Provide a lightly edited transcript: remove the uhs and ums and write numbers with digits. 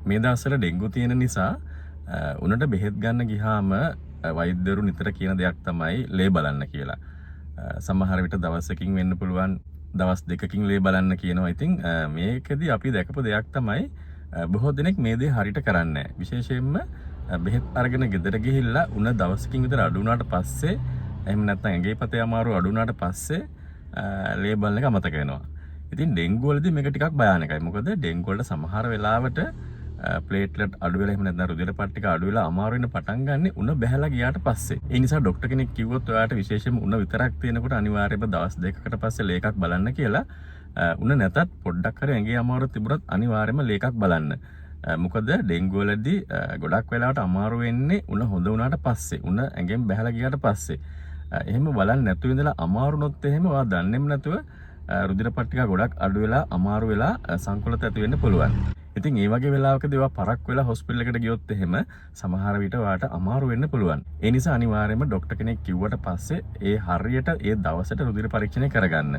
මේ දවස්වල ඩෙන්ගු තියෙන නිසා උනට බෙහෙත් ගන්න ගියාම වෛද්‍යවරු නිතර කියන දෙයක් තමයි ලේ බලන්න කියලා. සමහර විට දවසකින් වෙන්න පුළුවන් දවස් දෙකකින් ලේ බලන්න කියනවා. ඉතින් මේකෙදි අපි දැකපු දෙයක් තමයි බොහෝ දෙනෙක් මේ දේ හරියට කරන්නේ නැහැ. විශේෂයෙන්ම බෙහෙත් අරගෙන ගෙදර ගිහිල්ලා උන දවසකින් විතර අඩු වුණාට පස්සේ එහෙම නැත්නම් ඇඟේ පතේ අමාරු අඩු වුණාට පස්සේ ලේ බලන එක අමතක වෙනවා. ඉතින් ඩෙන්ගු වලදී මේක ටිකක් භයානකයි. මොකද ඩෙන්ගු වලට සමහර වෙලාවට ප්ලේට්ලට් අඩු වෙලා එහෙම නැත්නම් රුධිර පට්ටික අඩු වෙලා අමාරු වෙන පටන් ගන්න උණ බැහැලා ගියාට පස්සේ. ඒ නිසා ડોක්ටර් කෙනෙක් කිව්වොත් ඔයාලට විශේෂයෙන්ම උණ විතරක් තියෙනකොට අනිවාර්යයෙන්ම දවස් දෙකකට පස්සේ ලේ එකක් බලන්න කියලා. උණ නැතත් පොඩ්ඩක් හරි ඇඟේ අමාරු තිබුණත් අනිවාර්යයෙන්ම ලේ එකක් බලන්න. මොකද ඩෙන්ගු වලදී ගොඩක් වෙලාවට අමාරු වෙන්නේ උණ හොඳ වුණාට පස්සේ. උණ ඇඟෙන් බැහැලා ගියාට පස්සේ. එහෙම බලන්න නැතුව ඉඳලා අමාරු නොත් එහෙම ඔයා දන්නේම නැතුව රුධිර පට්ටික ගොඩක් අඩු වෙලා අමාරු වෙලා සංකලත ඇති වෙන්න පුළුවන්. ඉතින් ඒ වගේ වෙලාවකදී ඔයා පරක් වෙලා හොස්පිටල් එකට ගියොත් එහෙම සමහර විට ඔයාට අමාරු වෙන්න පුළුවන්. ඒ නිසා අනිවාර්යයෙන්ම ડોක්ටර් කෙනෙක් කිව්වට පස්සේ ඒ හරියට ඒ දවසට රුධිර පරීක්ෂණය කරගන්න.